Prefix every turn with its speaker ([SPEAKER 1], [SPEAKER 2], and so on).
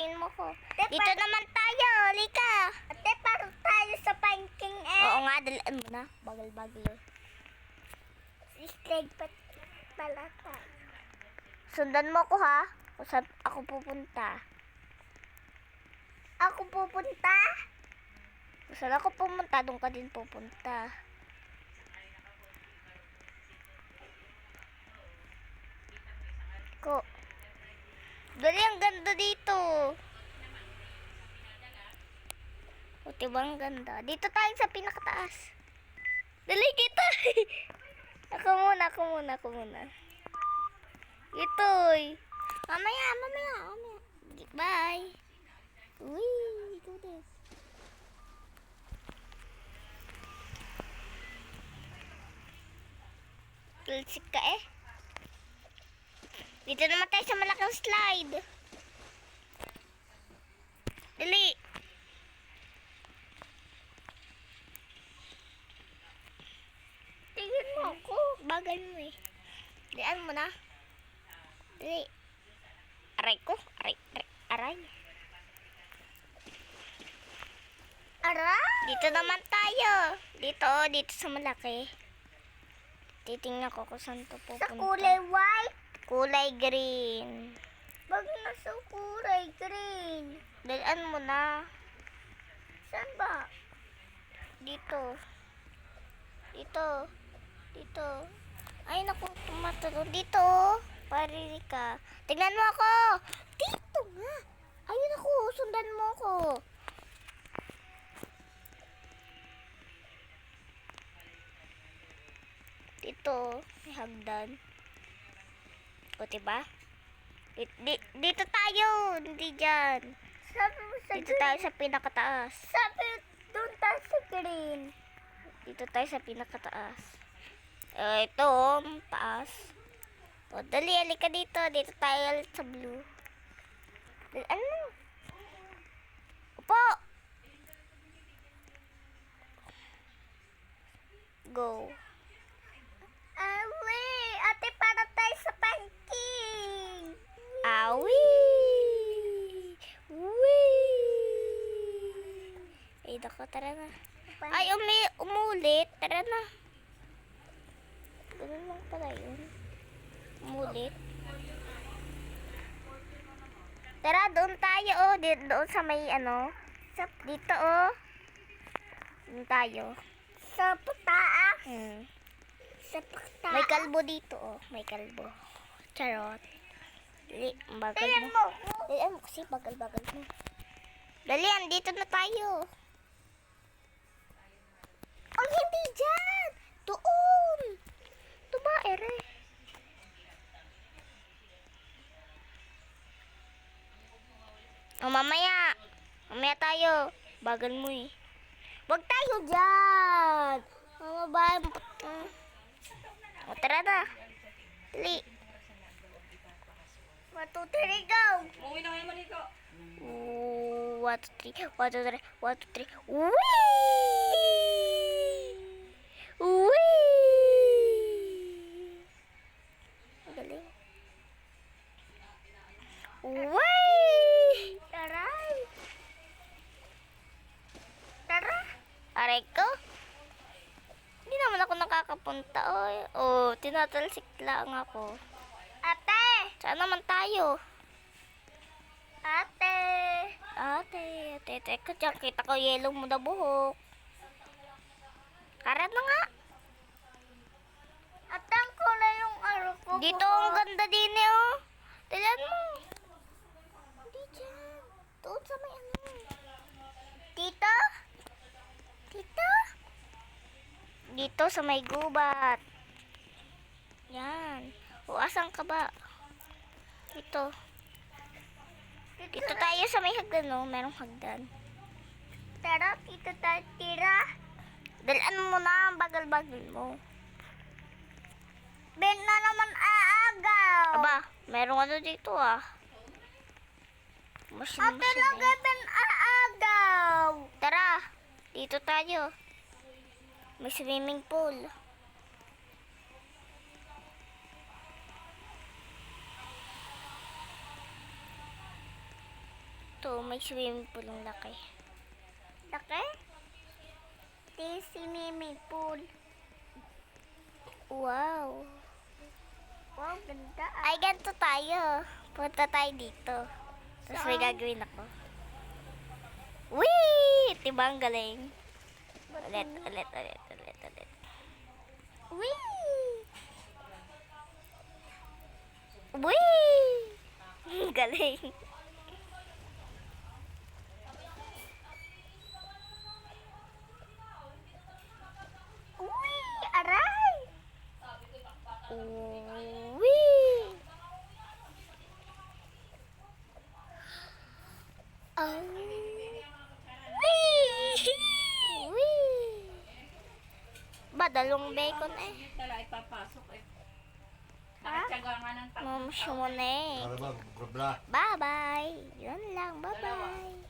[SPEAKER 1] Antayin mo ko. Dito naman tayo. Halika.
[SPEAKER 2] Ate, parang tayo sa painting eh.
[SPEAKER 1] Oo nga, dalaan mo na. Bagal-bagal.
[SPEAKER 2] Slag pala tayo.
[SPEAKER 1] Sundan mo ko ha. Kung saan ako pupunta.
[SPEAKER 2] Ako pupunta?
[SPEAKER 1] Kung saan ako pumunta, doon ka din pupunta. Ko. Dali, ang ganda dito. O, diba ang ganda? Dito tayo sa pinakataas. Dali, kita. Ako muna. Ito'y. Mamaya. Bye. Uy, ikaw din. Tulsik ka eh. Dito naman tayo sa malaking slide. Dali.
[SPEAKER 2] Tingin mo ako.
[SPEAKER 1] Bagal mo eh. Dalian mo na. Dali. Aray ko. Aray.
[SPEAKER 2] Aray!
[SPEAKER 1] Dito naman tayo. Dito sa malaki. Titingnan ko kung saan to pupunta.
[SPEAKER 2] Sa kulay white.
[SPEAKER 1] Kulay green.
[SPEAKER 2] Bag na sa kulay green.
[SPEAKER 1] Dalian mo na.
[SPEAKER 2] Saan ba?
[SPEAKER 1] Dito. Ay, naku, tumatalo. Dito. Parili ka. Tingnan mo ako. Dito nga. Ayun ako. Sundan mo ako. Dito. May hagdan. O, diba? Dito tayo. Hindi dyan.
[SPEAKER 2] Sabi mo sa
[SPEAKER 1] Dito
[SPEAKER 2] green.
[SPEAKER 1] tayo sa pinakataas.
[SPEAKER 2] Sabi doon tayo sa green.
[SPEAKER 1] Dito tayo sa pinakataas. Ito, oh, taas. O, dali, halika dito. Dito tayo sa blue. Dali, ano? Upo! Go.
[SPEAKER 2] Awi! Ate, para tayo sa painting.
[SPEAKER 1] Awi! Wee! Ay, naku, tara na. Ay, umulit. Tara na. Ganun lang pala yun. Umulit. Tara, doon tayo, oh. Doon sa may, dito, oh. Doon tayo.
[SPEAKER 2] Sa pataas. Sa pataas.
[SPEAKER 1] May kalbo dito, oh. May kalbo. Charot. Dali, ang bagal
[SPEAKER 2] Tingnan
[SPEAKER 1] mo.
[SPEAKER 2] mo ako.
[SPEAKER 1] Dali, kasi bagal-bagal mo. Dali, andito na tayo. Ang hindi dyan! Doon! Ito ba, ere? O, mamaya. Mamaya tayo. Bagal mo eh. Huwag tayo dyan! Mamabayan mo. O, tara na. Dali.
[SPEAKER 2] 1, 2, 3, go!
[SPEAKER 3] Umuwi na kayo maligo.
[SPEAKER 1] 1, 2, 3. 1, 2, 3. 1, 2, 3. Whee! Whee! Galing. Whee!
[SPEAKER 2] Taray! Tara!
[SPEAKER 1] Aray ko. Hindi naman ako nakakapunta. Oh, tinatalsik lang ako.
[SPEAKER 2] Ate!
[SPEAKER 1] Saan naman tayo?
[SPEAKER 2] Ate!
[SPEAKER 1] Ate, teka dyan. Kita ko yellow mo na buhok. Karat na nga.
[SPEAKER 2] Ate, ang kulay yung araw ko.
[SPEAKER 1] Dito, ang ganda din eh, oh. Tilan mo. Hindi dyan. Doon sa may ano.
[SPEAKER 2] Dito?
[SPEAKER 1] Dito sa may gubat. Yan. O, asan ka ba? Dito. Dito tayo sa may hagdan, no? Merong hagdan.
[SPEAKER 2] Tara, dito tayo tira.
[SPEAKER 1] Dalaan mo na ang bagal-bagal mo.
[SPEAKER 2] Ben na naman aagaw.
[SPEAKER 1] Aba, merong ano dito, ah.
[SPEAKER 2] Ate,
[SPEAKER 1] Masin-masin
[SPEAKER 2] lagay
[SPEAKER 1] eh.
[SPEAKER 2] ben aagaw.
[SPEAKER 1] Tara, dito tayo. May swimming pool. To, may swimming pool ang laki.
[SPEAKER 2] Laki? Di swimming pool.
[SPEAKER 1] Wow.
[SPEAKER 2] Wow, ganda
[SPEAKER 1] Ay, ganito tayo. Punta tayo dito. Tapos may
[SPEAKER 2] Saan?
[SPEAKER 1] gagawin ako. Wee! Diba ang galing? Ulit.
[SPEAKER 2] Wee!
[SPEAKER 1] Wee! Galing.
[SPEAKER 2] Wee! Aray!
[SPEAKER 1] Wee! Oh. Wee! Ba, dalawang bacon eh.
[SPEAKER 3] Tala ipapasok eh.
[SPEAKER 2] Ha?
[SPEAKER 3] Nakatsaga nga ng
[SPEAKER 1] Mamusyo mo na eh.
[SPEAKER 4] Para ba, bla bla.
[SPEAKER 1] Bye-bye. Yun lang. Bye-bye.